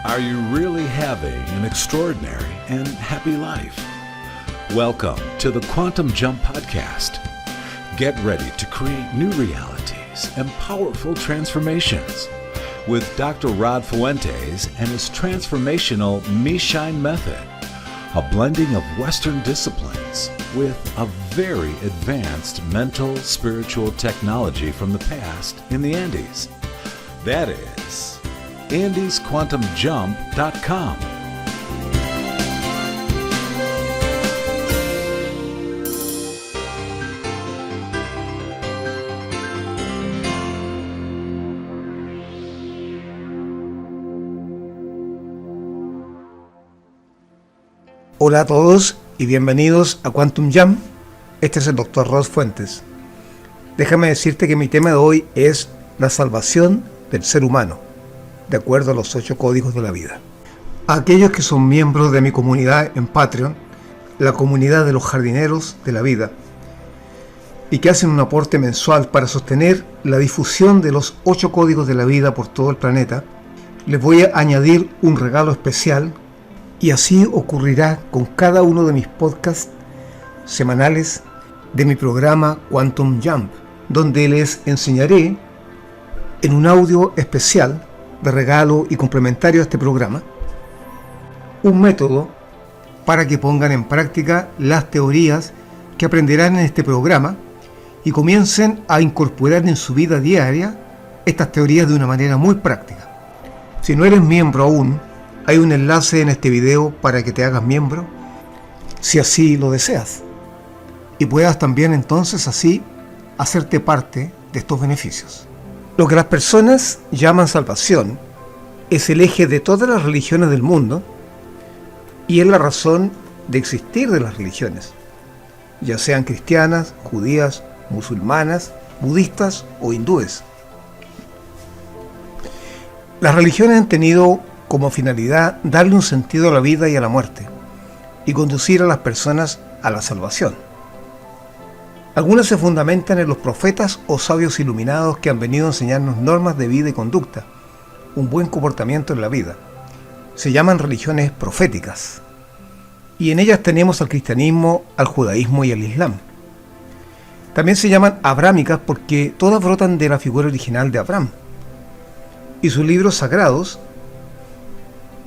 Are you really having an extraordinary and happy life? Welcome to the Quantum Jump Podcast. Get ready to create new realities and powerful transformations with Dr. Rod Fuentes and his transformational Me Shine method, a blending of Western disciplines with a very advanced mental spiritual technology from the past in the Andes. That is AndesQuantumJump.com. Hola a todos y bienvenidos a Quantum Jump. Este es el Dr. Rod Fuentes. Déjame decirte que mi tema de hoy es la salvación del ser humano, de acuerdo a los 8 códigos de la vida. A aquellos que son miembros de mi comunidad en Patreon, la comunidad de los jardineros de la vida, y que hacen un aporte mensual para sostener la difusión de los 8 códigos de la vida por todo el planeta, les voy a añadir un regalo especial. Y así ocurrirá con cada uno de mis podcasts semanales de mi programa Quantum Jump, donde les enseñaré en un audio especial de regalo y complementario a este programa un método para que pongan en práctica las teorías que aprenderán en este programa y comiencen a incorporar en su vida diaria estas teorías de una manera muy práctica. Si no eres miembro aún, hay un enlace en este video para que te hagas miembro, si así lo deseas, y puedas también entonces así hacerte parte de estos beneficios. Lo que las personas llaman salvación es el eje de todas las religiones del mundo y es la razón de existir de las religiones, ya sean cristianas, judías, musulmanas, budistas o hindúes. Las religiones han tenido como finalidad darle un sentido a la vida y a la muerte, y conducir a las personas a la salvación. Algunas se fundamentan en los profetas o sabios iluminados que han venido a enseñarnos normas de vida y conducta, un buen comportamiento en la vida. Se llaman religiones proféticas, y en ellas tenemos al cristianismo, al judaísmo y al islam. También se llaman abrámicas porque todas brotan de la figura original de Abraham, y sus libros sagrados,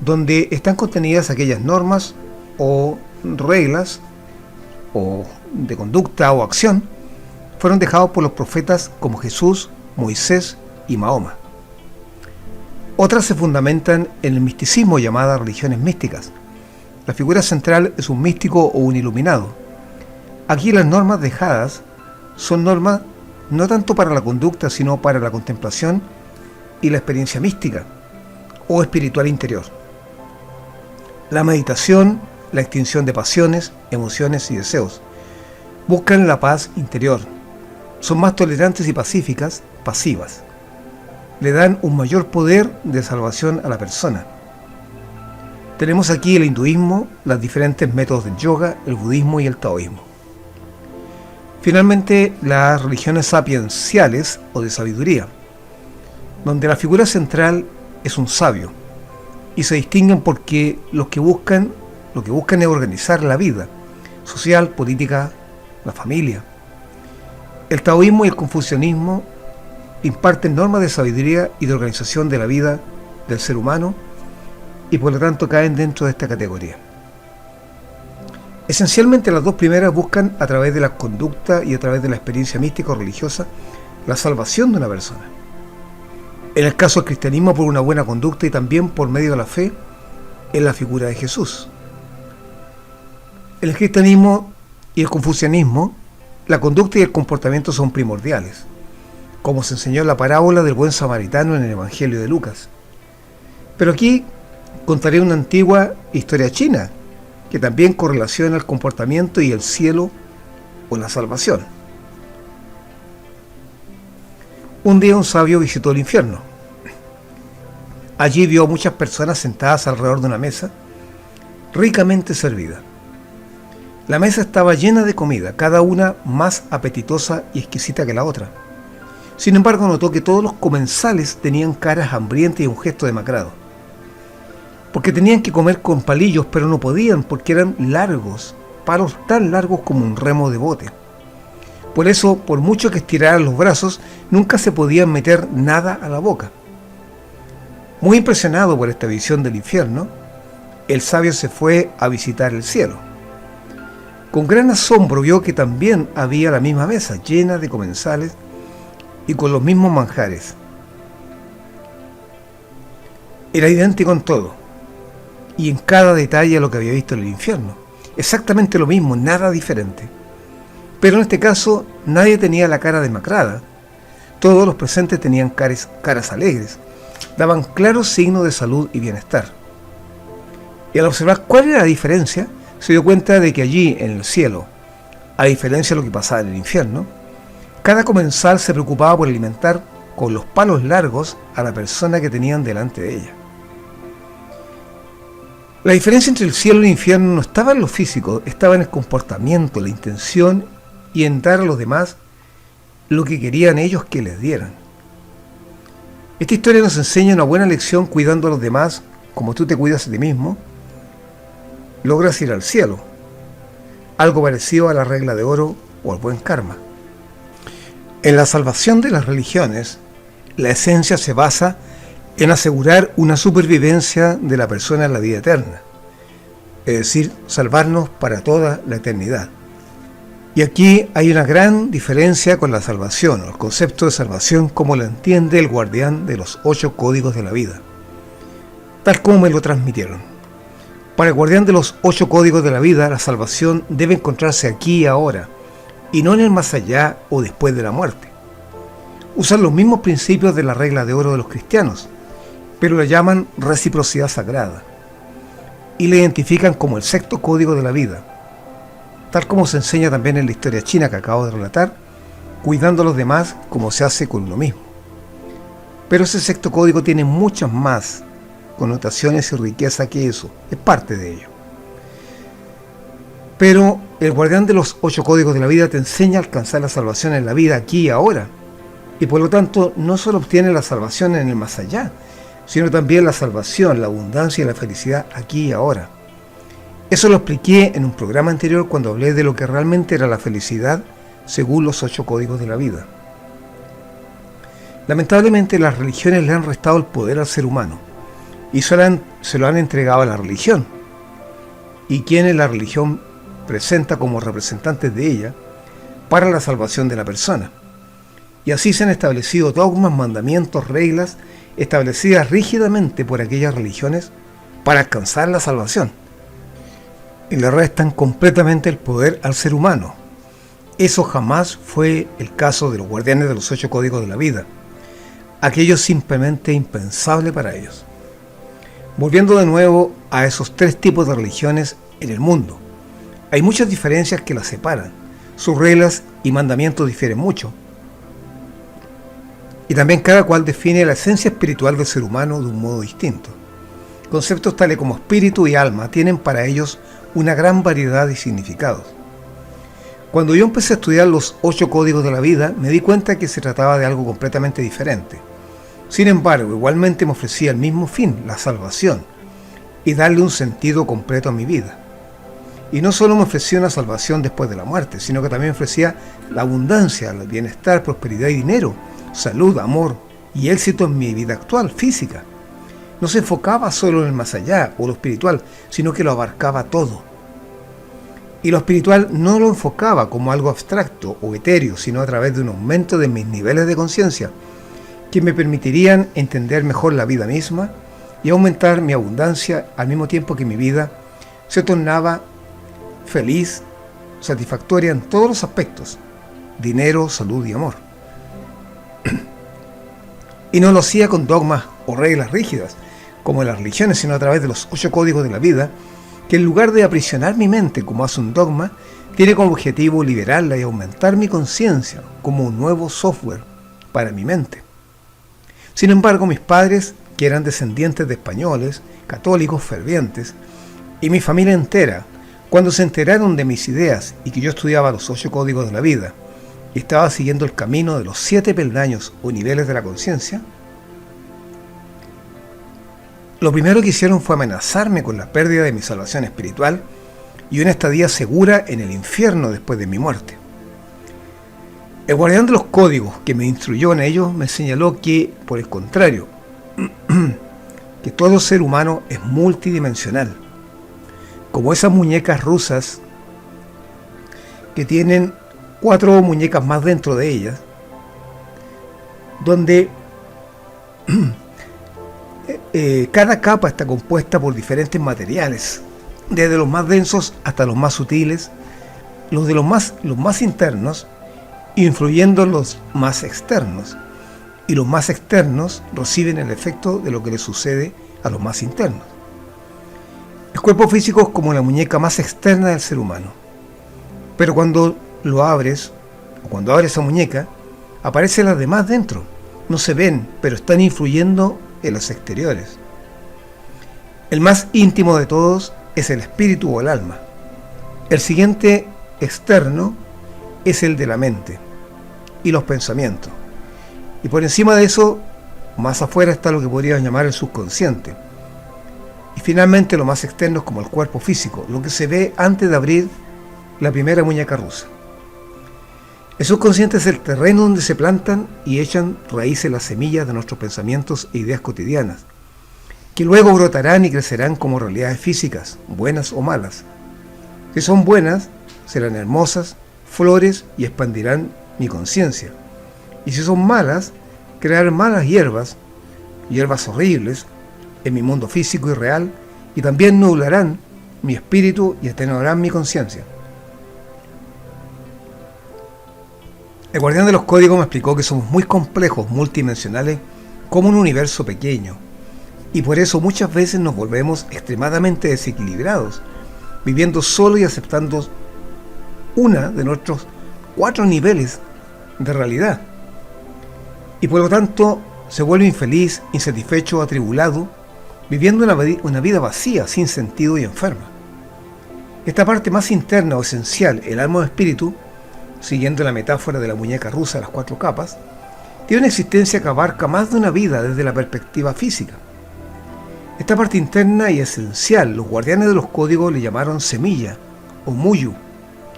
donde están contenidas aquellas normas o reglas o de conducta o acción, fueron dejados por los profetas como Jesús, Moisés y Mahoma. Otras se fundamentan en el misticismo, llamadas religiones místicas. La figura central es un místico o un iluminado. Aquí las normas dejadas son normas no tanto para la conducta, sino para la contemplación y la experiencia mística o espiritual interior. La meditación, la extinción de pasiones, emociones y deseos. Buscan la paz interior. Son más tolerantes y pasivas. Le dan un mayor poder de salvación a la persona. Tenemos aquí el hinduismo, los diferentes métodos del yoga, el budismo y el taoísmo. Finalmente, las religiones sapienciales o de sabiduría, donde la figura central es un sabio, y se distinguen porque lo que buscan es organizar la vida social, política, la familia. El taoísmo y el confucianismo imparten normas de sabiduría y de organización de la vida del ser humano y por lo tanto caen dentro de esta categoría. Esencialmente las dos primeras buscan a través de la conducta y a través de la experiencia mística o religiosa la salvación de una persona. En el caso del cristianismo, por una buena conducta y también por medio de la fe en la figura de Jesús. En el cristianismo y el confucianismo, la conducta y el comportamiento son primordiales, como se enseñó en la parábola del buen samaritano en el Evangelio de Lucas. Pero aquí contaré una antigua historia china, que también correlaciona el comportamiento y el cielo o la salvación. Un día un sabio visitó el infierno. Allí vio a muchas personas sentadas alrededor de una mesa, ricamente servida. La mesa estaba llena de comida, cada una más apetitosa y exquisita que la otra. Sin embargo, notó que todos los comensales tenían caras hambrientas y un gesto demacrado. porque tenían que comer con palillos, pero no podían porque eran largos, palos tan largos como un remo de bote. Por eso, por mucho que estiraran los brazos, nunca se podían meter nada a la boca. Muy impresionado por esta visión del infierno, el sabio se fue a visitar el cielo. Con gran asombro vio que también había la misma mesa, llena de comensales y con los mismos manjares. Era idéntico en todo, y en cada detalle a lo que había visto en el infierno. Exactamente lo mismo, nada diferente. Pero en este caso, nadie tenía la cara demacrada. Todos los presentes tenían caras alegres. Daban claros signos de salud y bienestar. Y al observar cuál era la diferencia, se dio cuenta de que allí, en el cielo, a diferencia de lo que pasaba en el infierno, cada comensal se preocupaba por alimentar con los palos largos a la persona que tenían delante de ella. La diferencia entre el cielo y el infierno no estaba en lo físico, estaba en el comportamiento, la intención y en dar a los demás lo que querían ellos que les dieran. Esta historia nos enseña una buena lección: cuidando a los demás como tú te cuidas a ti mismo, logras ir al cielo. Algo parecido a la regla de oro o al buen karma. En la salvación de las religiones, la esencia se basa en asegurar una supervivencia de la persona en la vida eterna, es decir, salvarnos para toda la eternidad. Y aquí hay una gran diferencia con la salvación, o el concepto de salvación como lo entiende el guardián de los 8 códigos de la vida, tal como me lo transmitieron. Para el guardián de los 8 códigos de la vida, la salvación debe encontrarse aquí y ahora, y no en el más allá o después de la muerte. Usan los mismos principios de la regla de oro de los cristianos, pero la llaman reciprocidad sagrada, y la identifican como el 6º código de la vida, tal como se enseña también en la historia china que acabo de relatar, cuidando a los demás como se hace con uno mismo. Pero ese 6º código tiene muchas más connotaciones y riqueza que eso, es parte de ello. Pero el guardián de los 8 códigos de la vida te enseña a alcanzar la salvación en la vida aquí y ahora, y por lo tanto no solo obtiene la salvación en el más allá, sino también la salvación, la abundancia y la felicidad aquí y ahora. Eso lo expliqué en un programa anterior cuando hablé de lo que realmente era la felicidad según los 8 códigos de la vida. Lamentablemente las religiones le han restado el poder al ser humano y se lo han entregado a la religión, y quienes la religión presenta como representantes de ella para la salvación de la persona. Y así se han establecido dogmas, mandamientos, reglas establecidas rígidamente por aquellas religiones para alcanzar la salvación, y le restan completamente el poder al ser humano. Eso jamás fue el caso de los guardianes de los 8 códigos de la vida. Aquello es simplemente impensable para ellos. Volviendo de nuevo a esos 3 tipos de religiones en el mundo, hay muchas diferencias que las separan. Sus reglas y mandamientos difieren mucho, y también cada cual define la esencia espiritual del ser humano de un modo distinto. Conceptos tales como espíritu y alma tienen para ellos una gran variedad de significados. Cuando yo empecé a estudiar los 8 códigos de la vida, me di cuenta que se trataba de algo completamente diferente. Sin embargo, igualmente me ofrecía el mismo fin, la salvación, y darle un sentido completo a mi vida. Y no solo me ofrecía una salvación después de la muerte, sino que también me ofrecía la abundancia, el bienestar, prosperidad y dinero, salud, amor y éxito en mi vida actual, física. No se enfocaba solo en el más allá o lo espiritual, sino que lo abarcaba todo. Y lo espiritual no lo enfocaba como algo abstracto o etéreo, sino a través de un aumento de mis niveles de conciencia, que me permitirían entender mejor la vida misma y aumentar mi abundancia al mismo tiempo que mi vida se tornaba feliz, satisfactoria en todos los aspectos: dinero, salud y amor. Y no lo hacía con dogmas o reglas rígidas, como en las religiones, sino a través de los 8 códigos de la vida, que en lugar de aprisionar mi mente como hace un dogma, tiene como objetivo liberarla y aumentar mi conciencia como un nuevo software para mi mente. Sin embargo, mis padres, que eran descendientes de españoles, católicos fervientes, y mi familia entera, cuando se enteraron de mis ideas y que yo estudiaba los 8 códigos de la vida, y estaba siguiendo el camino de los 7 peldaños o niveles de la conciencia, lo primero que hicieron fue amenazarme con la pérdida de mi salvación espiritual y una estadía segura en el infierno después de mi muerte. El guardián de los códigos que me instruyó en ello me señaló que, por el contrario, que todo ser humano es multidimensional, como esas muñecas rusas que tienen 4 muñecas más dentro de ellas, donde cada capa está compuesta por diferentes materiales, desde los más densos hasta los más sutiles, los más internos, influyendo en los más externos, y los más externos reciben el efecto de lo que le sucede a los más internos. El cuerpo físico es como la muñeca más externa del ser humano, pero cuando lo abres, o cuando abres esa muñeca, aparecen las demás dentro. No se ven, pero están influyendo en los exteriores. El más íntimo de todos es el espíritu o el alma. El siguiente externo es el de la mente y los pensamientos. Y por encima de eso, más afuera está lo que podríamos llamar el subconsciente. Y finalmente lo más externo es como el cuerpo físico, lo que se ve antes de abrir la primera muñeca rusa. El subconsciente es el terreno donde se plantan y echan raíces las semillas de nuestros pensamientos e ideas cotidianas, que luego brotarán y crecerán como realidades físicas, buenas o malas. Si son buenas, serán hermosas, flores y expandirán mi conciencia. Y si son malas, crearán malas hierbas horribles, en mi mundo físico y real, y también nublarán mi espíritu y atenuarán mi conciencia. El guardián de los códigos me explicó que somos muy complejos, multidimensionales, como un universo pequeño, y por eso muchas veces nos volvemos extremadamente desequilibrados, viviendo solo y aceptando una de nuestros 4 niveles de realidad, y por lo tanto se vuelve infeliz, insatisfecho, atribulado, viviendo una vida vacía, sin sentido y enferma. Esta parte más interna o esencial, el alma o espíritu, siguiendo la metáfora de la muñeca rusa, las 4 capas, tiene una existencia que abarca más de una vida desde la perspectiva física. Esta parte interna y esencial, los guardianes de los códigos le llamaron semilla o muyu.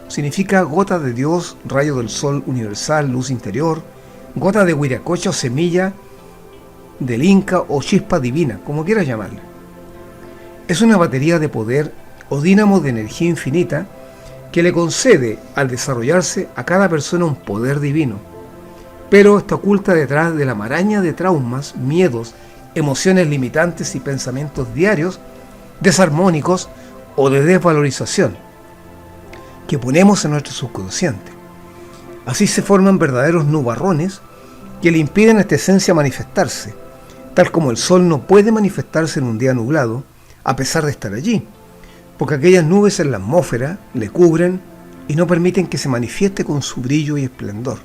Significa gota de Dios, rayo del sol universal, luz interior, gota de Huiracocha o semilla del Inca o chispa divina, como quieras llamarla. Es una batería de poder o dínamo de energía infinita que le concede al desarrollarse a cada persona un poder divino, pero está oculta detrás de la maraña de traumas, miedos, emociones limitantes y pensamientos diarios desarmónicos o de desvalorización que ponemos en nuestro subconsciente. Así se forman verdaderos nubarrones que le impiden a esta esencia manifestarse, tal como el sol no puede manifestarse en un día nublado a pesar de estar allí, porque aquellas nubes en la atmósfera le cubren y no permiten que se manifieste con su brillo y esplendor.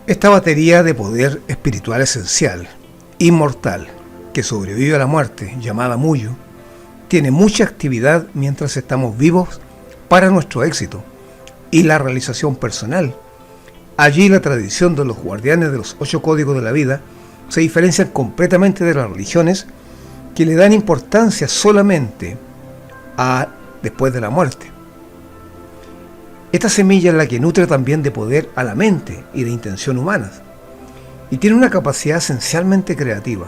Esta batería de poder espiritual esencial, inmortal, que sobrevive a la muerte, llamada Muyu, tiene mucha actividad mientras estamos vivos para nuestro éxito y la realización personal. Allí la tradición de los guardianes de los 8 códigos de la vida se diferencian completamente de las religiones que le dan importancia solamente a después de la muerte. Esta semilla es la que nutre también de poder a la mente y de intención humanas, y tiene una capacidad esencialmente creativa.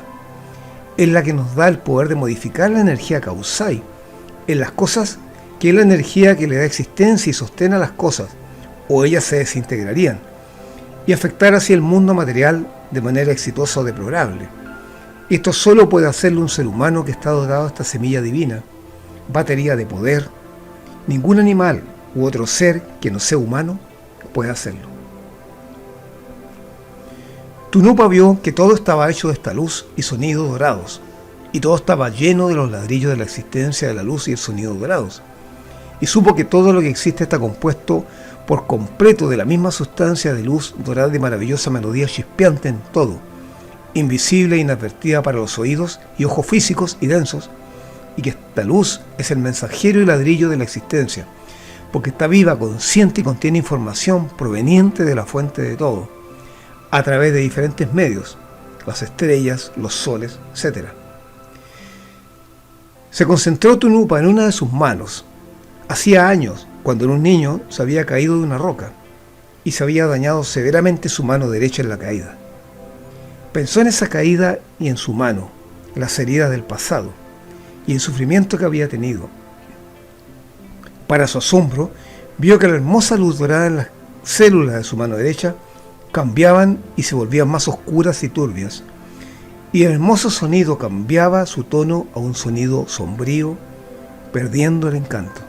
Es la que nos da el poder de modificar la energía causal en las cosas, que es la energía que le da existencia y sostén a las cosas, o ellas se desintegrarían, y afectar así el mundo material de manera exitosa o deplorable. Esto solo puede hacerlo un ser humano que está dotado de esta semilla divina, batería de poder. Ningún animal u otro ser que no sea humano puede hacerlo. Tunupa vio que todo estaba hecho de esta luz y sonido dorados, y todo estaba lleno de los ladrillos de la existencia de la luz y el sonido dorados, y supo que todo lo que existe está compuesto por completo de la misma sustancia de luz dorada y maravillosa melodía chispeante en todo, invisible e inadvertida para los oídos y ojos físicos y densos, y que esta luz es el mensajero y ladrillo de la existencia, porque está viva, consciente y contiene información proveniente de la fuente de todo, a través de diferentes medios, las estrellas, los soles, etc. Se concentró Tunupa en una de sus manos. Hacía años, cuando era un niño, se había caído de una roca y se había dañado severamente su mano derecha en la caída. Pensó en esa caída y en su mano, las heridas del pasado y el sufrimiento que había tenido. Para su asombro, vio que la hermosa luz dorada en las células de su mano derecha cambiaban y se volvían más oscuras y turbias, y el hermoso sonido cambiaba su tono a un sonido sombrío, perdiendo el encanto.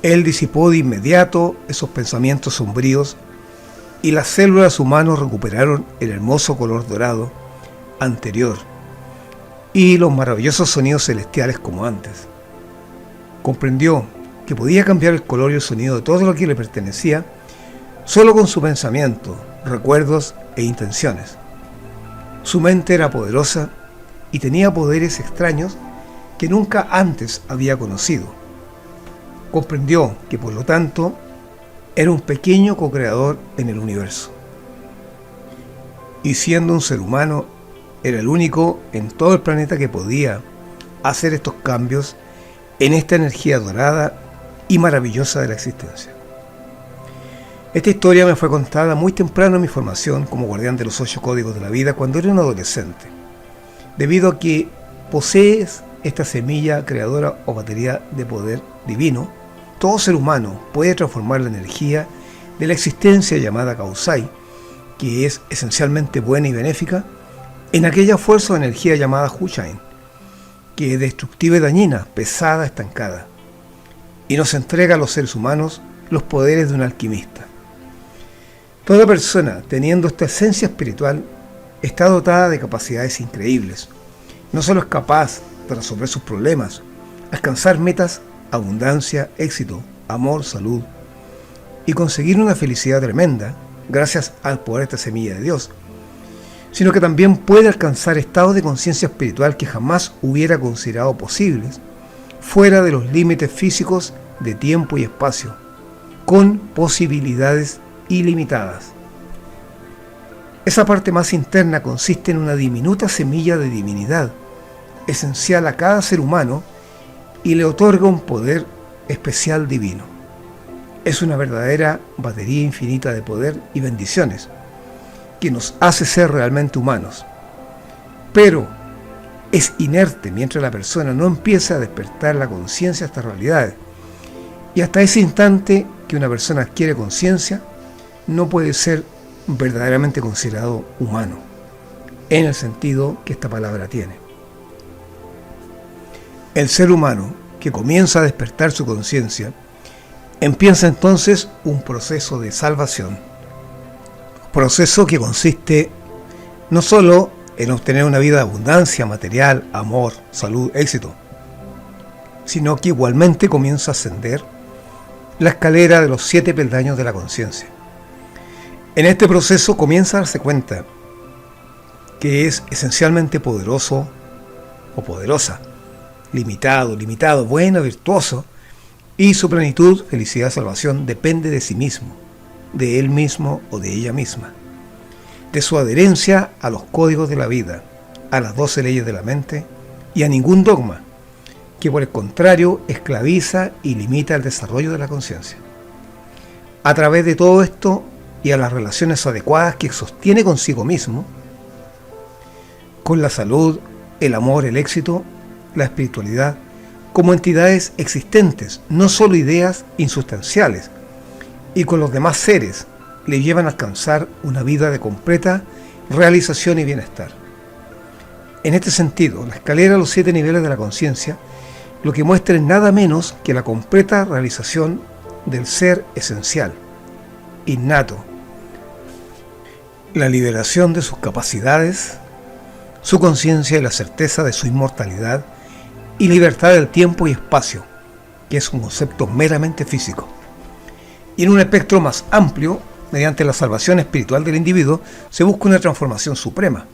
Él disipó de inmediato esos pensamientos sombríos y las células de su mano recuperaron el hermoso color dorado anterior y los maravillosos sonidos celestiales como antes. Comprendió que podía cambiar el color y el sonido de todo lo que le pertenecía solo con su pensamiento, recuerdos e intenciones. Su mente era poderosa y tenía poderes extraños que nunca antes había conocido. Comprendió que, por lo tanto, era un pequeño co-creador en el universo. Y siendo un ser humano, era el único en todo el planeta que podía hacer estos cambios en esta energía dorada y maravillosa de la existencia. Esta historia me fue contada muy temprano en mi formación como guardián de los 8 códigos de la vida cuando era un adolescente, debido a que posees esta semilla creadora o batería de poder divino. Todo ser humano puede transformar la energía de la existencia llamada Kausai, que es esencialmente buena y benéfica, en aquella fuerza o energía llamada Huchain, que es destructiva y dañina, pesada, estancada, y nos entrega a los seres humanos los poderes de un alquimista. Toda persona, teniendo esta esencia espiritual, está dotada de capacidades increíbles. No solo es capaz de resolver sus problemas, alcanzar metas, abundancia, éxito, amor, salud, y conseguir una felicidad tremenda, gracias al poder de esta semilla de Dios, sino que también puede alcanzar estados de conciencia espiritual que jamás hubiera considerado posibles, fuera de los límites físicos de tiempo y espacio, con posibilidades ilimitadas. Esa parte más interna consiste en una diminuta semilla de divinidad, esencial a cada ser humano, y le otorga un poder especial divino. Es una verdadera batería infinita de poder y bendiciones, que nos hace ser realmente humanos. Pero es inerte mientras la persona no empieza a despertar la conciencia a estas realidades. Y hasta ese instante que una persona adquiere conciencia, no puede ser verdaderamente considerado humano, en el sentido que esta palabra tiene. El ser humano que comienza a despertar su conciencia, empieza entonces un proceso de salvación. Proceso que consiste no solo en obtener una vida de abundancia material, amor, salud, éxito, sino que igualmente comienza a ascender la escalera de los 7 peldaños de la conciencia. En este proceso comienza a darse cuenta que es esencialmente poderoso o poderosa, limitado, bueno, virtuoso, y su plenitud, felicidad, salvación depende de sí mismo, de él mismo o de ella misma, de su adherencia a los códigos de la vida, a las 12 leyes de la mente y a ningún dogma, que por el contrario esclaviza y limita el desarrollo de la conciencia. A través de todo esto y a las relaciones adecuadas que sostiene consigo mismo, con la salud, el amor, el éxito, la espiritualidad, como entidades existentes, no solo ideas insustanciales, y con los demás seres, le llevan a alcanzar una vida de completa realización y bienestar. En este sentido, la escalera de los 7 niveles de la conciencia lo que muestra es nada menos que la completa realización del ser esencial, innato, la liberación de sus capacidades, su conciencia y la certeza de su inmortalidad y libertad del tiempo y espacio, que es un concepto meramente físico. Y en un espectro más amplio, mediante la salvación espiritual del individuo, se busca una transformación suprema,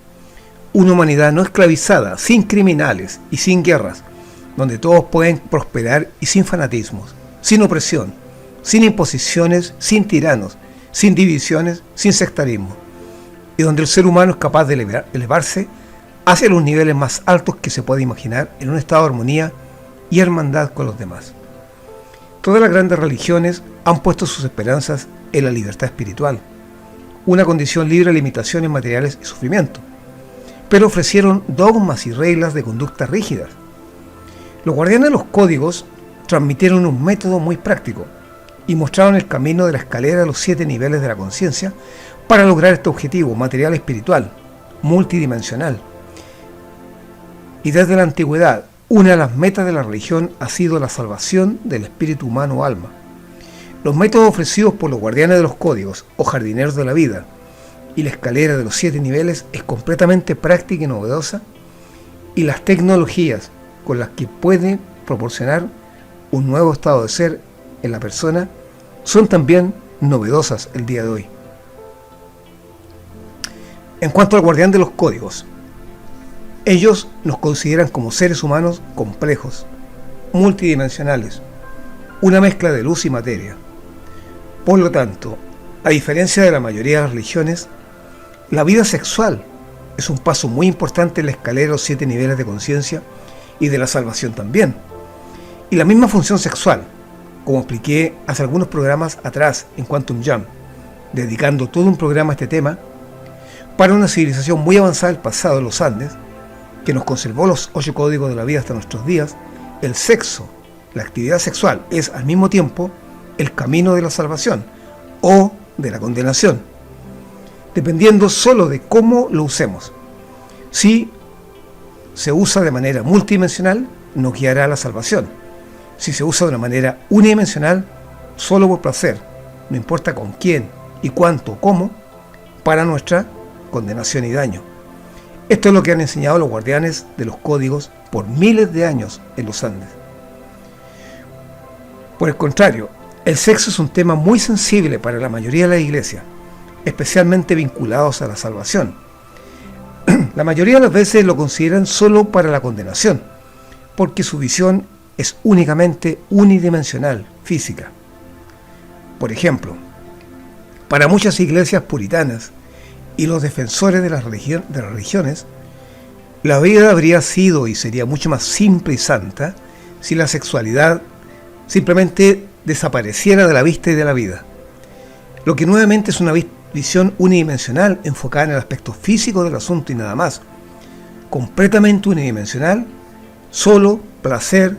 una humanidad no esclavizada, sin criminales y sin guerras, donde todos pueden prosperar y sin fanatismos, sin opresión, sin imposiciones, sin tiranos, sin divisiones, sin sectarismo. y donde el ser humano es capaz de elevarse hacia los niveles más altos que se puede imaginar en un estado de armonía y hermandad con los demás. Todas las grandes religiones han puesto sus esperanzas en la libertad espiritual, una condición libre de limitaciones materiales y sufrimiento, pero ofrecieron dogmas y reglas de conducta rígidas. Los guardianes de los códigos transmitieron un método muy práctico y mostraron el camino de la escalera de los 7 niveles de la conciencia para lograr este objetivo material espiritual, multidimensional. Y desde la antigüedad, una de las metas de la religión ha sido la salvación del espíritu humano o alma. Los métodos ofrecidos por los guardianes de los códigos o jardineros de la vida y la escalera de los 7 niveles es completamente práctica y novedosa, y las tecnologías con las que puede proporcionar un nuevo estado de ser en la persona son también novedosas el día de hoy. En cuanto al guardián de los códigos, ellos nos consideran como seres humanos complejos, multidimensionales, una mezcla de luz y materia. Por lo tanto, a diferencia de la mayoría de las religiones, la vida sexual es un paso muy importante en la escalera de los 7 niveles de conciencia y de la salvación también. Y la misma función sexual, como expliqué hace algunos programas atrás en Quantum Jump, dedicando todo un programa a este tema, para una civilización muy avanzada del pasado de los Andes, que nos conservó los 8 códigos de la vida hasta nuestros días, el sexo, la actividad sexual, es al mismo tiempo el camino de la salvación o de la condenación, dependiendo solo de cómo lo usemos. Si se usa de manera multidimensional, nos guiará a la salvación. Si se usa de una manera unidimensional, solo por placer, no importa con quién y cuánto o cómo, para nuestra condenación y daño. Esto es lo que han enseñado los guardianes de los códigos por miles de años en los Andes. Por el contrario, el sexo es un tema muy sensible para la mayoría de la iglesia, especialmente vinculados a la salvación. La mayoría de las veces lo consideran solo para la condenación, porque su visión es únicamente unidimensional, física. Por ejemplo, para muchas iglesias puritanas y los defensores de las religiones, la vida habría sido y sería mucho más simple y santa si la sexualidad simplemente desapareciera de la vista y de la vida. Lo que nuevamente es una visión unidimensional enfocada en el aspecto físico del asunto y nada más. Completamente unidimensional, solo placer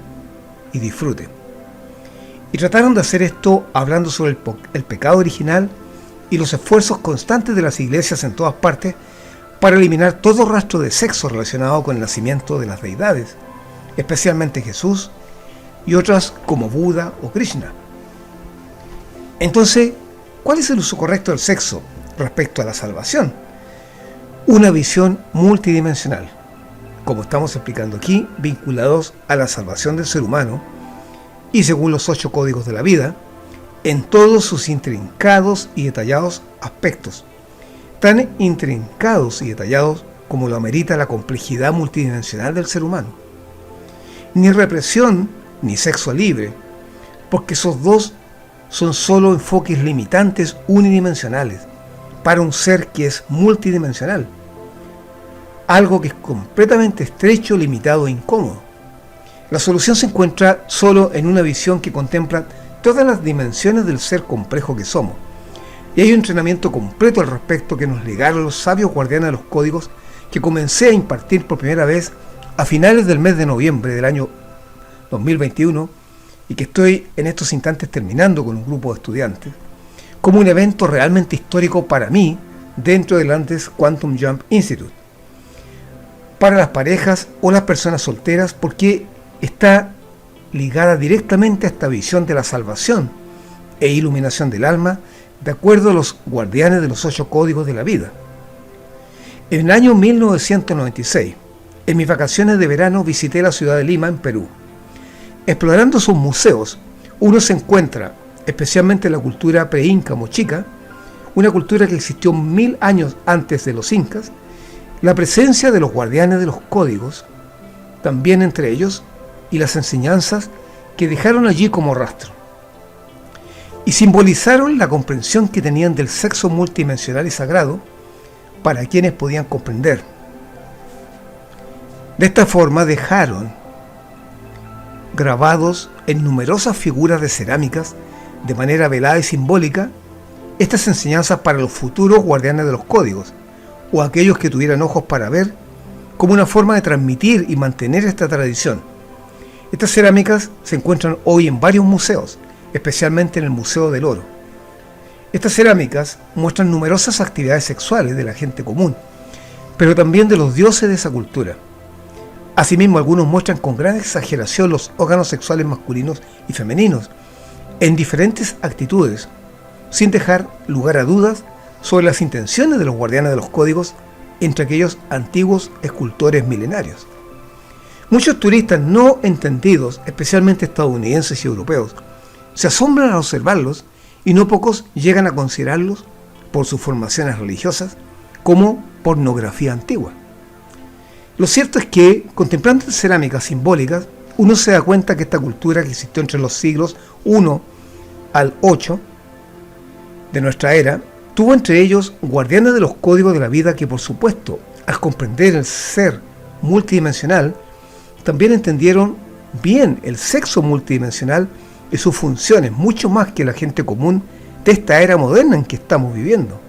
y disfrute. Y trataron de hacer esto hablando sobre el pecado original y los esfuerzos constantes de las iglesias en todas partes para eliminar todo rastro de sexo relacionado con el nacimiento de las deidades, especialmente Jesús y otras como Buda o Krishna. Entonces, ¿cuál es el uso correcto del sexo respecto a la salvación? Una visión multidimensional, como estamos explicando aquí, vinculados a la salvación del ser humano y según los 8 códigos de la vida, en todos sus intrincados y detallados aspectos, tan intrincados y detallados como lo amerita la complejidad multidimensional del ser humano. Ni represión ni sexo libre, porque esos dos son solo enfoques limitantes unidimensionales para un ser que es multidimensional, algo que es completamente estrecho, limitado e incómodo. La solución se encuentra solo en una visión que contempla todas las dimensiones del ser complejo que somos. Y hay un entrenamiento completo al respecto que nos legaron los sabios guardianes de los códigos que comencé a impartir por primera vez a finales del mes de noviembre del año 2021 y que estoy en estos instantes terminando con un grupo de estudiantes, como un evento realmente histórico para mí dentro del Andes Quantum Jump Institute. Para las parejas o las personas solteras, porque está ligada directamente a esta visión de la salvación e iluminación del alma, de acuerdo a los guardianes de los 8 códigos de la vida. En el año 1996, en mis vacaciones de verano, visité la ciudad de Lima, en Perú. Explorando sus museos, uno se encuentra, especialmente en la cultura pre-inca mochica, una cultura que existió 1000 años antes de los incas, la presencia de los guardianes de los códigos, también entre ellos, y las enseñanzas que dejaron allí como rastro. Y simbolizaron la comprensión que tenían del sexo multidimensional y sagrado para quienes podían comprender. De esta forma dejaron grabados en numerosas figuras de cerámicas, de manera velada y simbólica, estas enseñanzas para los futuros guardianes de los códigos, o aquellos que tuvieran ojos para ver, como una forma de transmitir y mantener esta tradición. Estas cerámicas se encuentran hoy en varios museos, especialmente en el Museo del Oro. Estas cerámicas muestran numerosas actividades sexuales de la gente común, pero también de los dioses de esa cultura. Asimismo, algunos muestran con gran exageración los órganos sexuales masculinos y femeninos, en diferentes actitudes, sin dejar lugar a dudas sobre las intenciones de los guardianes de los códigos entre aquellos antiguos escultores milenarios. Muchos turistas no entendidos, especialmente estadounidenses y europeos, se asombran al observarlos y no pocos llegan a considerarlos, por sus formaciones religiosas, como pornografía antigua. Lo cierto es que, contemplando cerámicas simbólicas, uno se da cuenta que esta cultura que existió entre los siglos I al VIII de nuestra era, tuvo entre ellos guardianes de los códigos de la vida que, por supuesto, al comprender el ser multidimensional, también entendieron bien el sexo multidimensional y sus funciones, mucho más que la gente común de esta era moderna en que estamos viviendo,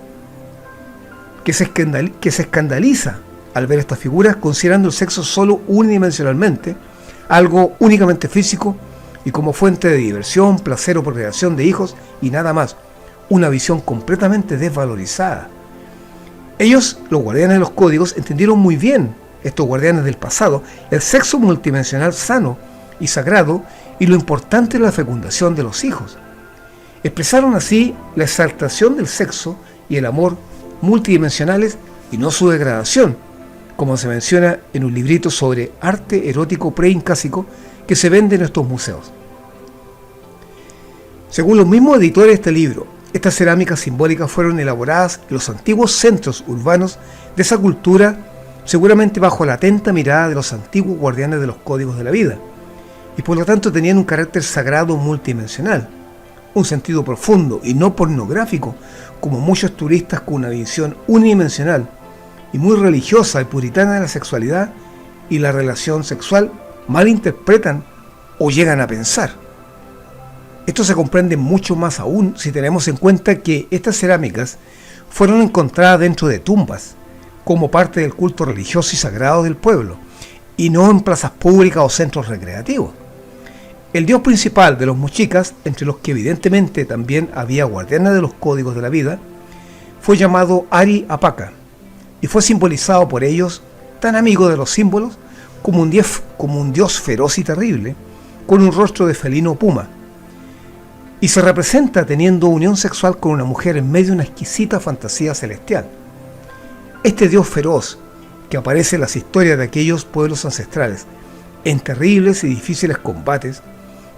que se escandaliza al ver estas figuras, considerando el sexo solo unidimensionalmente, algo únicamente físico y como fuente de diversión, placer o procreación de hijos y nada más, una visión completamente desvalorizada. Ellos, los guardianes de los códigos, entendieron muy bien, estos guardianes del pasado, el sexo multidimensional sano y sagrado y lo importante es la fecundación de los hijos. Expresaron así la exaltación del sexo y el amor multidimensionales y no su degradación, como se menciona en un librito sobre arte erótico preincásico que se vende en estos museos. Según los mismos editores de este libro, estas cerámicas simbólicas fueron elaboradas en los antiguos centros urbanos de esa cultura, seguramente bajo la atenta mirada de los antiguos guardianes de los códigos de la vida, y por lo tanto tenían un carácter sagrado multidimensional, un sentido profundo y no pornográfico, como muchos turistas con una visión unidimensional y muy religiosa y puritana de la sexualidad y la relación sexual malinterpretan o llegan a pensar. Esto se comprende mucho más aún si tenemos en cuenta que estas cerámicas fueron encontradas dentro de tumbas, como parte del culto religioso y sagrado del pueblo, y no en plazas públicas o centros recreativos. El dios principal de los mochicas, entre los que evidentemente también había guardianes de los códigos de la vida, fue llamado Ari Apaka, y fue simbolizado por ellos, tan amigo de los símbolos, como un dios feroz y terrible, con un rostro de felino puma, y se representa teniendo unión sexual con una mujer en medio de una exquisita fantasía celestial. Este dios feroz, que aparece en las historias de aquellos pueblos ancestrales, en terribles y difíciles combates,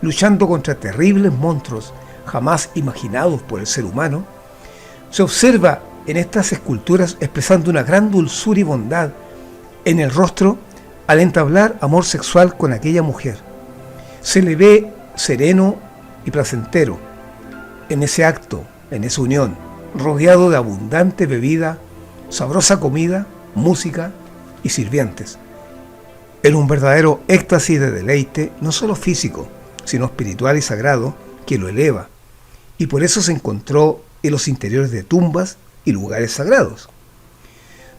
luchando contra terribles monstruos jamás imaginados por el ser humano, se observa en estas esculturas expresando una gran dulzura y bondad en el rostro al entablar amor sexual con aquella mujer. Se le ve sereno y placentero en ese acto, en esa unión, rodeado de abundante bebida, sabrosa comida, música y sirvientes, en un verdadero éxtasis de deleite, no solo físico, sino espiritual y sagrado, que lo eleva, y por eso se encontró en los interiores de tumbas y lugares sagrados.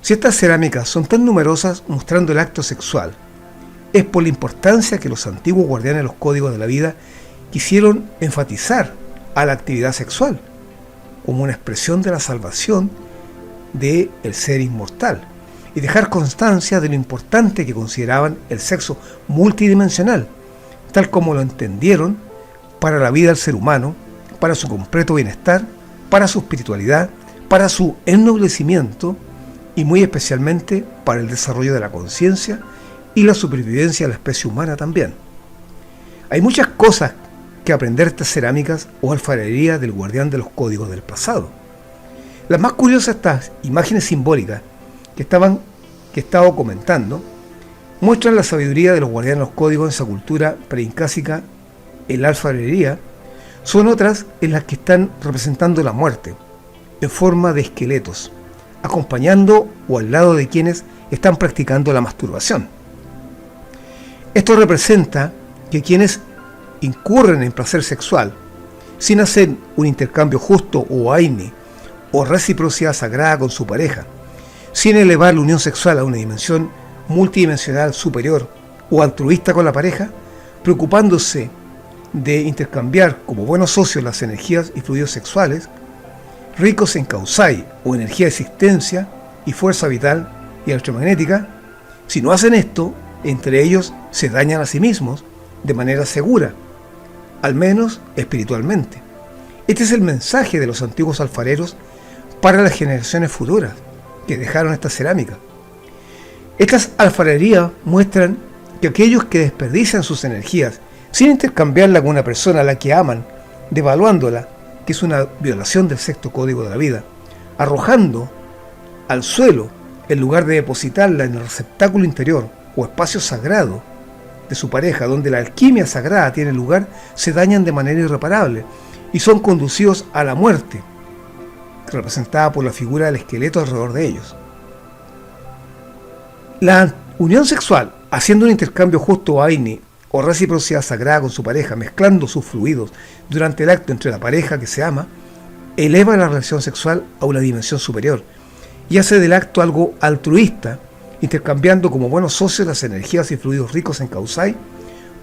Si estas cerámicas son tan numerosas mostrando el acto sexual, es por la importancia que los antiguos guardianes de los códigos de la vida quisieron enfatizar a la actividad sexual como una expresión de la salvación del ser inmortal y dejar constancia de lo importante que consideraban el sexo multidimensional, tal como lo entendieron para la vida del ser humano, para su completo bienestar, para su espiritualidad, para su ennoblecimiento y muy especialmente para el desarrollo de la conciencia y la supervivencia de la especie humana también. Hay muchas cosas que aprender de estas cerámicas o alfarería del guardián de los códigos del pasado. Las más curiosas, estas imágenes simbólicas que he estado comentando, muestran la sabiduría de los guardianes de los códigos en esa cultura preincásica en la alfarería. Son otras en las que están representando la muerte, en forma de esqueletos, acompañando o al lado de quienes están practicando la masturbación. Esto representa que quienes incurren en placer sexual sin hacer un intercambio justo o aini o reciprocidad sagrada con su pareja, sin elevar la unión sexual a una dimensión multidimensional superior o altruista con la pareja, preocupándose de intercambiar como buenos socios las energías y fluidos sexuales, ricos en causai o energía de existencia y fuerza vital y electromagnética, si no hacen esto, entre ellos se dañan a sí mismos de manera segura, al menos espiritualmente. Este es el mensaje de los antiguos alfareros para las generaciones futuras que dejaron esta cerámica. Estas alfarerías muestran que aquellos que desperdician sus energías sin intercambiarla con una persona a la que aman, devaluándola, que es una violación del sexto código de la vida, arrojando al suelo en lugar de depositarla en el receptáculo interior o espacio sagrado de su pareja, donde la alquimia sagrada tiene lugar, se dañan de manera irreparable y son conducidos a la muerte, representada por la figura del esqueleto alrededor de ellos. La unión sexual, haciendo un intercambio justo aini o reciprocidad sagrada con su pareja, mezclando sus fluidos durante el acto entre la pareja que se ama, eleva la relación sexual a una dimensión superior y hace del acto algo altruista, intercambiando como buenos socios las energías y fluidos ricos en causai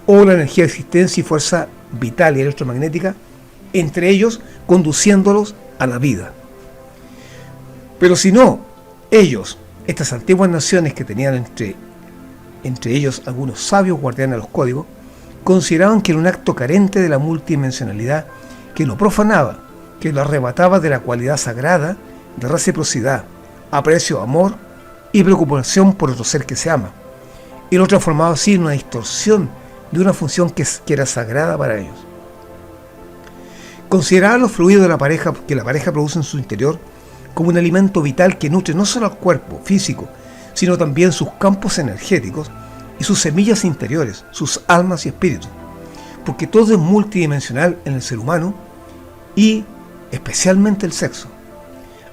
o la energía de existencia y fuerza vital y electromagnética, entre ellos conduciéndolos a la vida. Pero si no, ellos, estas antiguas naciones que tenían entre ellos algunos sabios guardianes de los códigos, consideraban que era un acto carente de la multidimensionalidad, que lo profanaba, que lo arrebataba de la cualidad sagrada de reciprocidad, aprecio, amor y preocupación por otro ser que se ama, y lo transformaba así en una distorsión de una función que era sagrada para ellos. Consideraban los fluidos de la pareja que la pareja produce en su interior como un alimento vital que nutre no solo al cuerpo físico, sino también sus campos energéticos y sus semillas interiores, sus almas y espíritus, porque todo es multidimensional en el ser humano y especialmente el sexo.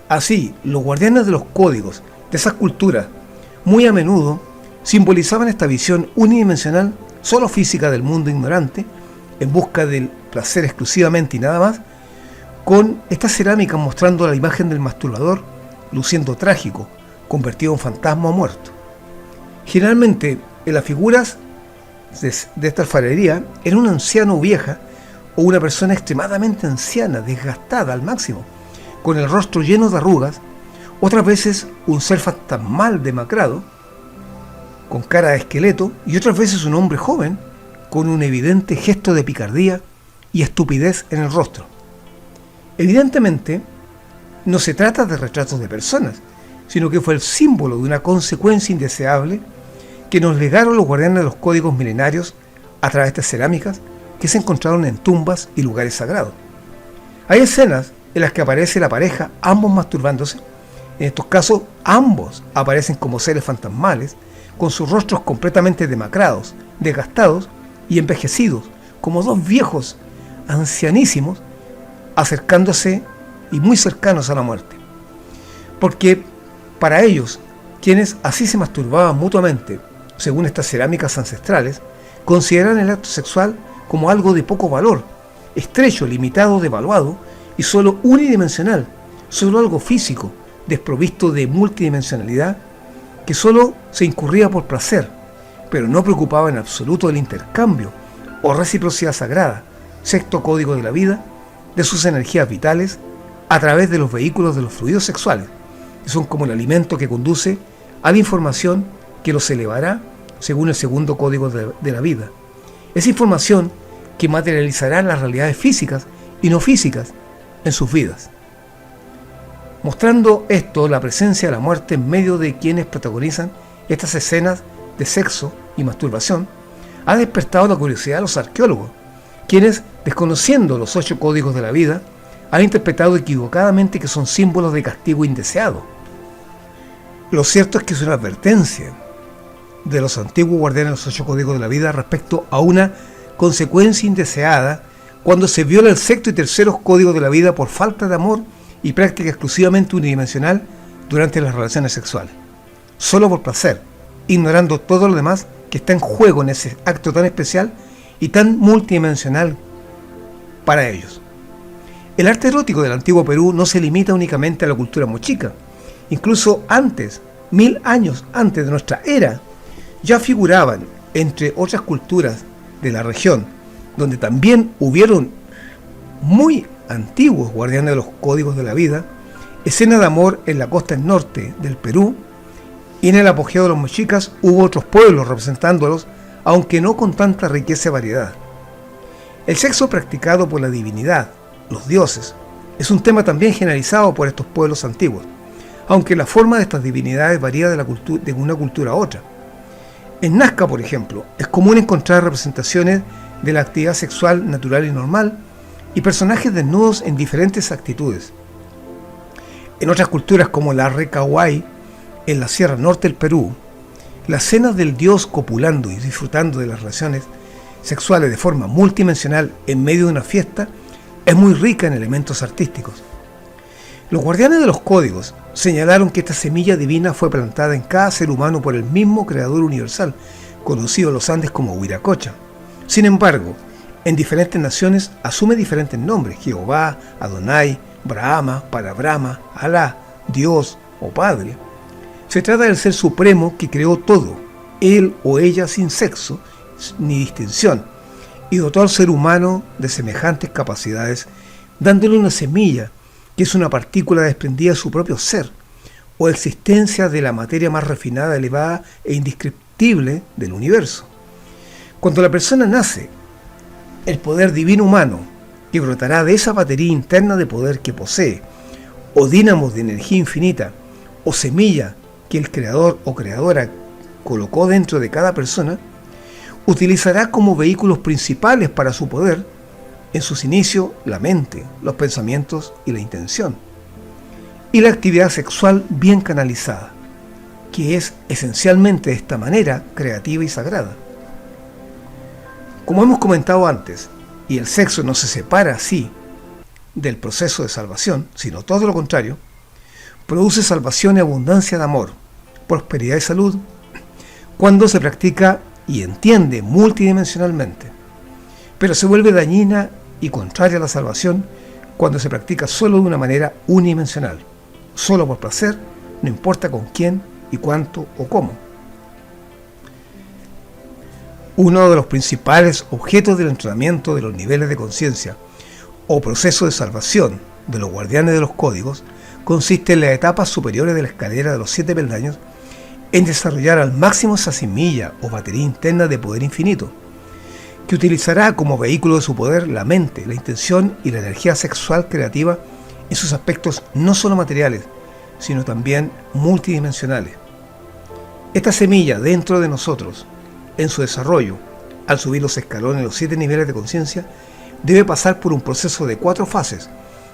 Así, los guardianes de los códigos de esas culturas muy a menudo simbolizaban esta visión unidimensional, solo física del mundo ignorante, en busca del placer exclusivamente y nada más, con esta cerámica mostrando la imagen del masturbador luciendo trágico, convertido en fantasma o muerto. Generalmente, en las figuras de esta alfarería, era un anciano o vieja o una persona extremadamente anciana, desgastada al máximo, con el rostro lleno de arrugas, otras veces un ser fantasmal demacrado, con cara de esqueleto, y otras veces un hombre joven, con un evidente gesto de picardía y estupidez en el rostro. Evidentemente, no se trata de retratos de personas, sino que fue el símbolo de una consecuencia indeseable que nos legaron los guardianes de los códigos milenarios a través de cerámicas que se encontraron en tumbas y lugares sagrados. Hay escenas en las que aparece la pareja, ambos masturbándose. En estos casos, ambos aparecen como seres fantasmales, con sus rostros completamente demacrados, desgastados y envejecidos, como dos viejos ancianísimos, acercándose y muy cercanos a la muerte. Porque para ellos, quienes así se masturbaban mutuamente, según estas cerámicas ancestrales, consideran el acto sexual como algo de poco valor, estrecho, limitado, devaluado y solo unidimensional, solo algo físico, desprovisto de multidimensionalidad, que solo se incurría por placer, pero no preocupaba en absoluto del intercambio o reciprocidad sagrada, sexto código de la vida, de sus energías vitales a través de los vehículos de los fluidos sexuales, que son como el alimento que conduce a la información que los elevará según el segundo código de la vida. Esa información que materializará las realidades físicas y no físicas en sus vidas. Mostrando esto, la presencia de la muerte en medio de quienes protagonizan estas escenas de sexo y masturbación, ha despertado la curiosidad de los arqueólogos, quienes, desconociendo los 8 códigos de la vida, han interpretado equivocadamente que son símbolos de castigo indeseado. Lo cierto es que es una advertencia de los antiguos guardianes de los 8 códigos de la vida respecto a una consecuencia indeseada cuando se viola el sexto y tercero código de la vida por falta de amor y práctica exclusivamente unidimensional durante las relaciones sexuales, solo por placer, ignorando todo lo demás que está en juego en ese acto tan especial y tan multidimensional para ellos. El arte erótico del antiguo Perú no se limita únicamente a la cultura mochica. Incluso antes, 1000 años antes de nuestra era, ya figuraban, entre otras culturas de la región, donde también hubieron muy antiguos guardianes de los códigos de la vida, escenas de amor en la costa norte del Perú, y en el apogeo de los mochicas hubo otros pueblos representándolos, aunque no con tanta riqueza y variedad. El sexo practicado por la divinidad, los dioses, es un tema también generalizado por estos pueblos antiguos, aunque la forma de estas divinidades varía de una cultura a otra. En Nazca, por ejemplo, es común encontrar representaciones de la actividad sexual natural y normal y personajes desnudos en diferentes actitudes. En otras culturas como la Recahuay, en la Sierra Norte del Perú, las escenas del dios copulando y disfrutando de las relaciones sexuales de forma multidimensional en medio de una fiesta es muy rica en elementos artísticos. Los guardianes de los códigos señalaron que esta semilla divina fue plantada en cada ser humano por el mismo creador universal, conocido en los Andes como Huiracocha. Sin embargo, en diferentes naciones asume diferentes nombres: Jehová, Adonai, Brahma, Parabrahma, Alá, Dios o Padre. Se trata del ser supremo que creó todo, él o ella sin sexo ni distinción, y dotó al ser humano de semejantes capacidades, dándole una semilla que es una partícula desprendida de su propio ser, o existencia de la materia más refinada, elevada e indescriptible del universo. Cuando la persona nace, el poder divino humano, que brotará de esa batería interna de poder que posee, o dínamos de energía infinita, o semilla que el creador o creadora colocó dentro de cada persona, utilizará como vehículos principales para su poder, en sus inicios, la mente, los pensamientos y la intención, y la actividad sexual bien canalizada, que es esencialmente de esta manera creativa y sagrada. Como hemos comentado antes, y el sexo no se separa así del proceso de salvación, sino todo lo contrario, produce salvación y abundancia de amor, prosperidad y salud, cuando se practica y entiende multidimensionalmente, pero se vuelve dañina y contraria a la salvación cuando se practica solo de una manera unidimensional, solo por placer, no importa con quién y cuánto o cómo. Uno de los principales objetos del entrenamiento de los niveles de conciencia o proceso de salvación de los guardianes de los códigos consiste en las etapas superiores de la escalera de los 7 peldaños en desarrollar al máximo esa semilla o batería interna de poder infinito, que utilizará como vehículo de su poder la mente, la intención y la energía sexual creativa en sus aspectos no solo materiales, sino también multidimensionales. Esta semilla dentro de nosotros, en su desarrollo, al subir los escalones de los 7 niveles de conciencia, debe pasar por un proceso de 4 fases,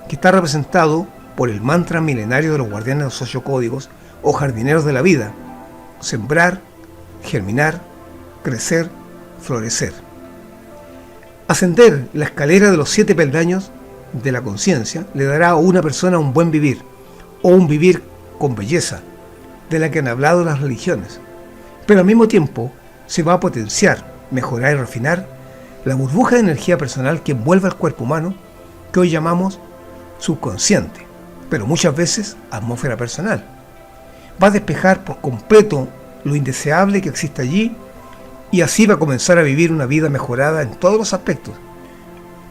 que está representado por el mantra milenario de los guardianes de los 8 códigos o jardineros de la vida: sembrar, germinar, crecer, florecer. Ascender la escalera de los 7 peldaños de la conciencia le dará a una persona un buen vivir, o un vivir con belleza, de la que han hablado las religiones, pero al mismo tiempo se va a potenciar, mejorar y refinar la burbuja de energía personal que envuelve al cuerpo humano, que hoy llamamos subconsciente, pero muchas veces atmósfera personal. Va a despejar por completo lo indeseable que existe allí, y así va a comenzar a vivir una vida mejorada en todos los aspectos.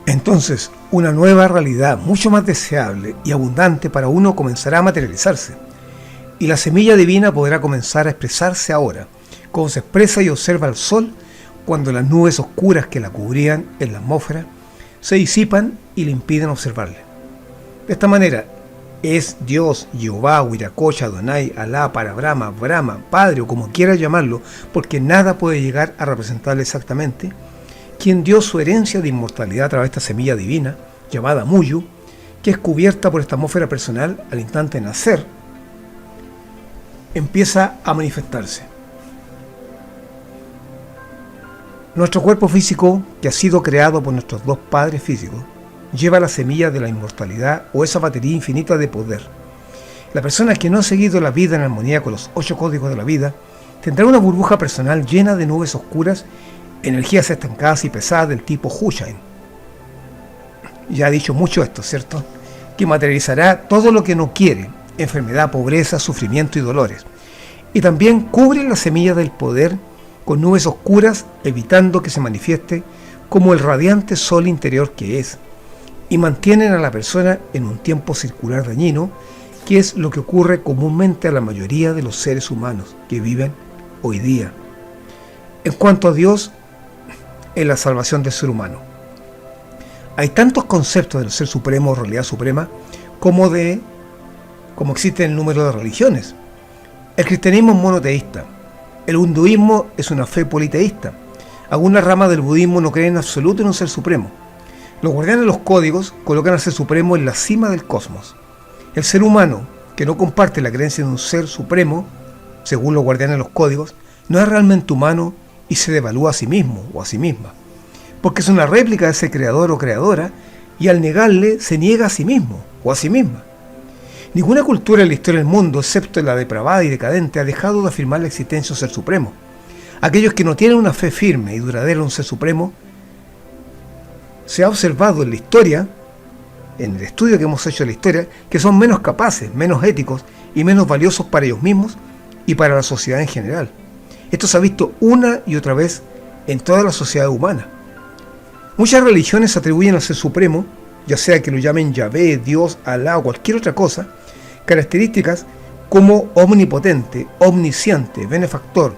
Entonces, una nueva realidad mucho más deseable y abundante para uno comenzará a materializarse, y la semilla divina podrá comenzar a expresarse ahora, como se expresa y observa el sol cuando las nubes oscuras que la cubrían en la atmósfera se disipan y le impiden observarle. De esta manera, es Dios, Jehová, Huiracocha, Adonai, Alá, Parabrahma, Brahma, Padre o como quieras llamarlo, porque nada puede llegar a representarle exactamente, quien dio su herencia de inmortalidad a través de esta semilla divina, llamada Muyu, que es cubierta por esta atmósfera personal al instante de nacer, empieza a manifestarse. Nuestro cuerpo físico, que ha sido creado por nuestros 2 padres físicos, lleva la semilla de la inmortalidad o esa batería infinita de poder. La persona que no ha seguido la vida en armonía con los 8 códigos de la vida tendrá una burbuja personal llena de nubes oscuras, energías estancadas y pesadas del tipo Husain. Ya ha dicho mucho esto, ¿cierto? Que materializará todo lo que no quiere: enfermedad, pobreza, sufrimiento y dolores. Y también cubre la semilla del poder con nubes oscuras, evitando que se manifieste como el radiante sol interior que es, y mantienen a la persona en un tiempo circular dañino, que es lo que ocurre comúnmente a la mayoría de los seres humanos que viven hoy día. En cuanto a Dios, en la salvación del ser humano, hay tantos conceptos del ser supremo o realidad suprema como existen el número de religiones. El cristianismo es monoteísta, el hinduismo es una fe politeísta, algunas ramas del budismo no creen en absoluto en un ser supremo. Los guardianes de los códigos colocan al ser supremo en la cima del cosmos. El ser humano, que no comparte la creencia en un ser supremo, según los guardianes de los códigos, no es realmente humano y se devalúa a sí mismo o a sí misma, porque es una réplica de ese creador o creadora, y al negarle se niega a sí mismo o a sí misma. Ninguna cultura en la historia del mundo, excepto la depravada y decadente, ha dejado de afirmar la existencia de un ser supremo. Aquellos que no tienen una fe firme y duradera en un ser supremo, se ha observado en la historia, en el estudio que hemos hecho de la historia, que son menos capaces, menos éticos y menos valiosos para ellos mismos y para la sociedad en general. Esto se ha visto una y otra vez en toda la sociedad humana. Muchas religiones atribuyen al ser supremo, ya sea que lo llamen Yahvé, Dios, Alá o cualquier otra cosa, características como omnipotente, omnisciente, benefactor,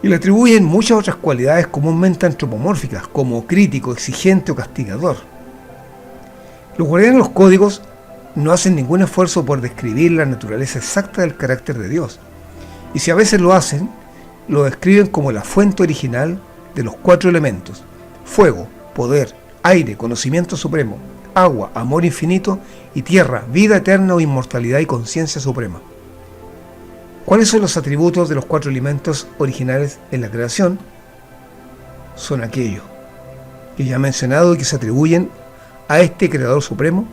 y le atribuyen muchas otras cualidades comúnmente antropomórficas, como crítico, exigente o castigador. Los guardianes de los códigos no hacen ningún esfuerzo por describir la naturaleza exacta del carácter de Dios, y si a veces lo hacen, lo describen como la fuente original de los 4 elementos: fuego, poder, aire, conocimiento supremo, agua, amor infinito, y tierra, vida eterna o inmortalidad y conciencia suprema. ¿Cuáles son los atributos de los 4 elementos originales en la creación? Son aquellos que ya he mencionado y que se atribuyen a este Creador Supremo,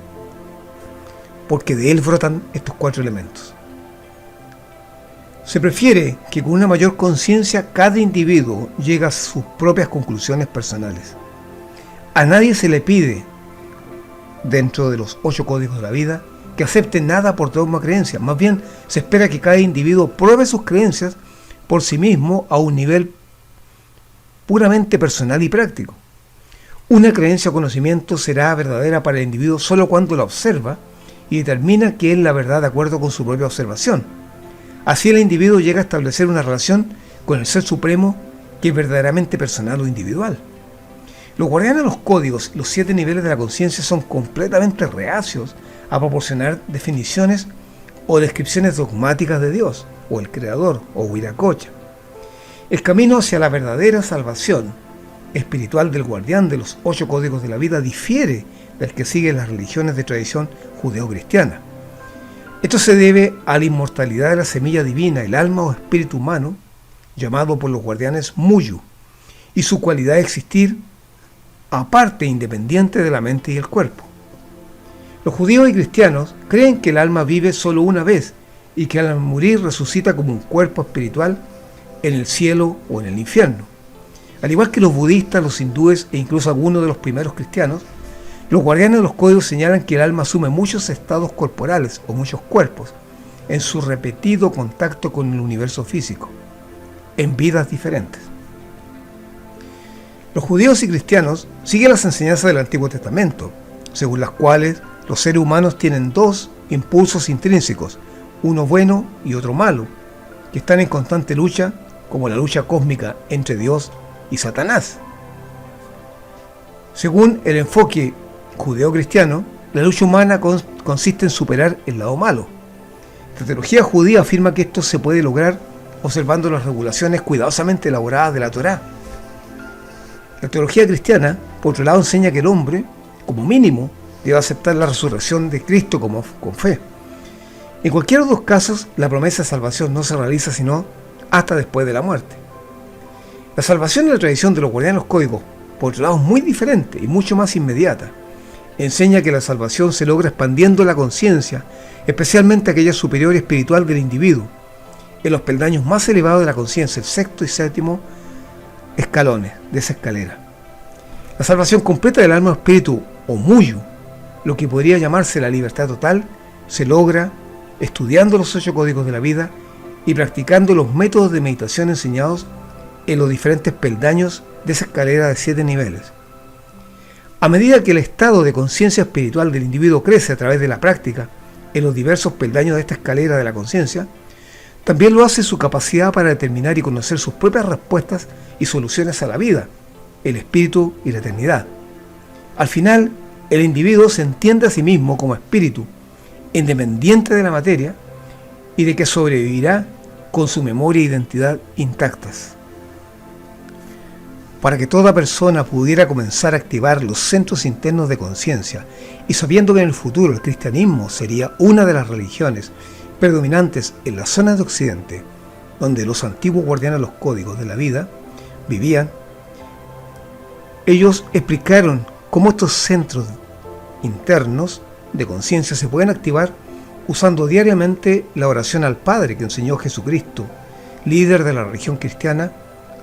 porque de él brotan estos 4 elementos. Se prefiere que con una mayor conciencia cada individuo llegue a sus propias conclusiones personales. A nadie se le pide, dentro de los 8 códigos de la vida, que acepte nada por dogma o creencia. Más bien, se espera que cada individuo pruebe sus creencias por sí mismo a un nivel puramente personal y práctico. Una creencia o conocimiento será verdadera para el individuo solo cuando la observa y determina que es la verdad de acuerdo con su propia observación. Así el individuo llega a establecer una relación con el Ser Supremo que es verdaderamente personal o individual. Los guardianes de los códigos, los 7 niveles de la conciencia, son completamente reacios a proporcionar definiciones o descripciones dogmáticas de Dios, o el Creador, o Huiracocha. El camino hacia la verdadera salvación espiritual del guardián de los 8 códigos de la vida difiere del que sigue las religiones de tradición judeo-cristiana. Esto se debe a la inmortalidad de la semilla divina, el alma o espíritu humano, llamado por los guardianes Muyu, y su cualidad de existir aparte e independiente de la mente y el cuerpo. Los judíos y cristianos creen que el alma vive solo una vez y que al morir resucita como un cuerpo espiritual en el cielo o en el infierno. Al igual que los budistas, los hindúes e incluso algunos de los primeros cristianos, los guardianes de los códigos señalan que el alma asume muchos estados corporales o muchos cuerpos en su repetido contacto con el universo físico, en vidas diferentes. Los judíos y cristianos siguen las enseñanzas del Antiguo Testamento, según las cuales los seres humanos tienen 2 impulsos intrínsecos, uno bueno y otro malo, que están en constante lucha, como la lucha cósmica entre Dios y Satanás. Según el enfoque judeo-cristiano, la lucha humana consiste en superar el lado malo. La teología judía afirma que esto se puede lograr observando las regulaciones cuidadosamente elaboradas de la Torá. La teología cristiana, por otro lado, enseña que el hombre, como mínimo, debe aceptar la resurrección de Cristo con fe. En cualquiera de los 2 casos, la promesa de salvación no se realiza sino hasta después de la muerte. La salvación en la tradición de los guardianes de los códigos, por otro lado, es muy diferente y mucho más inmediata. enseña que la salvación se logra expandiendo la conciencia, especialmente aquella superior y espiritual del individuo, en los peldaños más elevados de la conciencia, el sexto y séptimo escalones de esa escalera. La salvación completa del alma o espíritu, o muyu, lo que podría llamarse la libertad total, se logra estudiando los 8 códigos de la vida y practicando los métodos de meditación enseñados en los diferentes peldaños de esa escalera de 7 niveles. A medida que el estado de conciencia espiritual del individuo crece a través de la práctica en los diversos peldaños de esta escalera de la conciencia, también lo hace su capacidad para determinar y conocer sus propias respuestas y soluciones a la vida, el espíritu y la eternidad. Al final, el individuo se entiende a sí mismo como espíritu, independiente de la materia, y de que sobrevivirá con su memoria e identidad intactas. Para que toda persona pudiera comenzar a activar los centros internos de conciencia, y sabiendo que en el futuro el cristianismo sería una de las religiones predominantes en las zonas de Occidente, donde los antiguos guardianes de los códigos de la vida vivían, ellos explicaron cómo estos centros internos de conciencia se pueden activar usando diariamente la oración al Padre que enseñó Jesucristo, líder de la religión cristiana,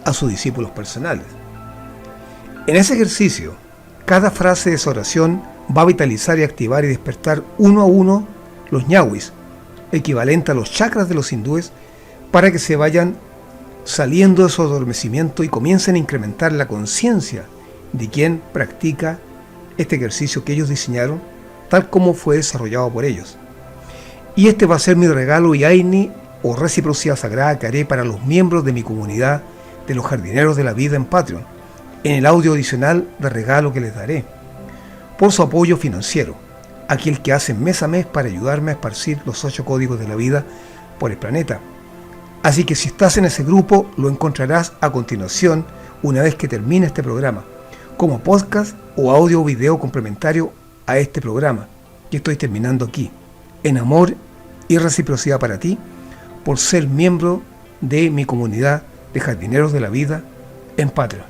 a sus discípulos personales. En ese ejercicio, cada frase de esa oración va a vitalizar y activar y despertar uno a uno los ñawis, equivalente a los chakras de los hindúes, para que se vayan saliendo de su adormecimiento y comiencen a incrementar la conciencia de quien practica este ejercicio que ellos diseñaron, tal como fue desarrollado por ellos. Y este va a ser mi regalo yaini o reciprocidad sagrada que haré para los miembros de mi comunidad de los jardineros de la vida en Patreon, en el audio adicional de regalo que les daré, por su apoyo financiero, aquel que hacen mes a mes para ayudarme a esparcir los 8 códigos de la vida por el planeta. Así que si estás en ese grupo, lo encontrarás a continuación una vez que termine este programa, como podcast o audio o video complementario a este programa que estoy terminando aquí, en amor y reciprocidad para ti, por ser miembro de mi comunidad de jardineros de la vida en Patreon.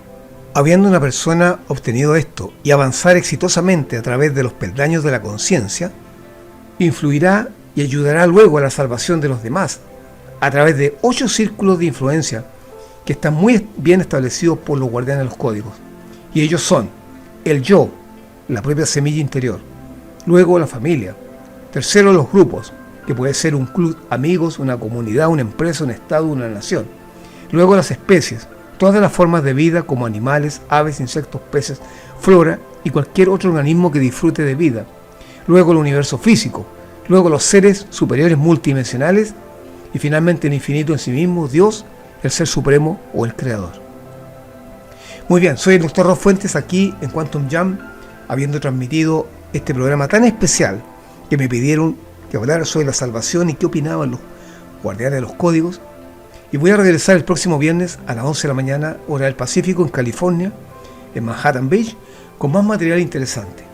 Habiendo una persona obtenido esto y avanzar exitosamente a través de los peldaños de la conciencia, influirá y ayudará luego a la salvación de los demás, a través de 8 círculos de influencia que están muy bien establecidos por los guardianes de los códigos. Y ellos son el yo, la propia semilla interior, luego la familia, tercero los grupos, que puede ser un club, amigos, una comunidad, una empresa, un estado, una nación, luego las especies, todas las formas de vida como animales, aves, insectos, peces, flora y cualquier otro organismo que disfrute de vida, luego el universo físico, luego los seres superiores multidimensionales y finalmente el infinito en sí mismo, Dios, el Ser Supremo o el Creador. Muy bien, soy el Dr. Ross Fuentes aquí en Quantum Jam, habiendo transmitido este programa tan especial que me pidieron que hablara sobre la salvación y qué opinaban los guardianes de los códigos. Y voy a regresar el próximo viernes a las 11 de la mañana, hora del Pacífico, en California, en Manhattan Beach, con más material interesante.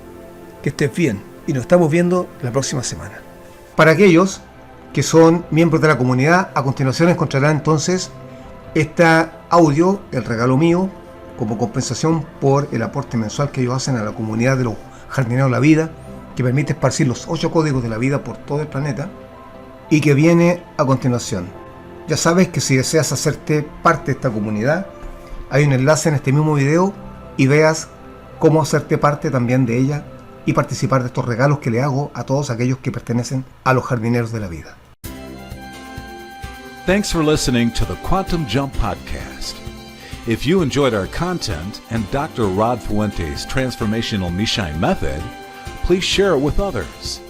Que estés bien y nos estamos viendo la próxima semana. Para aquellos que son miembros de la comunidad, a continuación encontrarán entonces este audio, el regalo mío, como compensación por el aporte mensual que ellos hacen a la comunidad de los jardineros de la vida, que permite esparcir los 8 códigos de la vida por todo el planeta, y que viene a continuación. Ya sabes que si deseas hacerte parte de esta comunidad, hay un enlace en este mismo video y veas cómo hacerte parte también de ella y participar de estos regalos que le hago a todos aquellos que pertenecen a los jardineros de la vida. Thanks for listening to the Quantum Jump Podcast. If you enjoyed our content and Dr. Rod Fuentes' transformational Nishai method, please share it with others.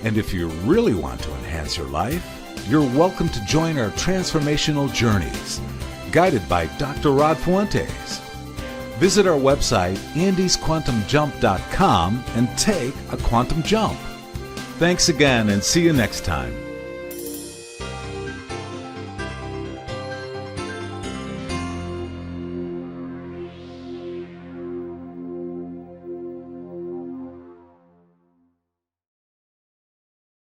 And if you really want to enhance your life, you're welcome to join our transformational journeys, guided by Dr. Rod Fuentes. Visit our website, andysquantumjump.com, and take a quantum jump. Thanks again, and see you next time.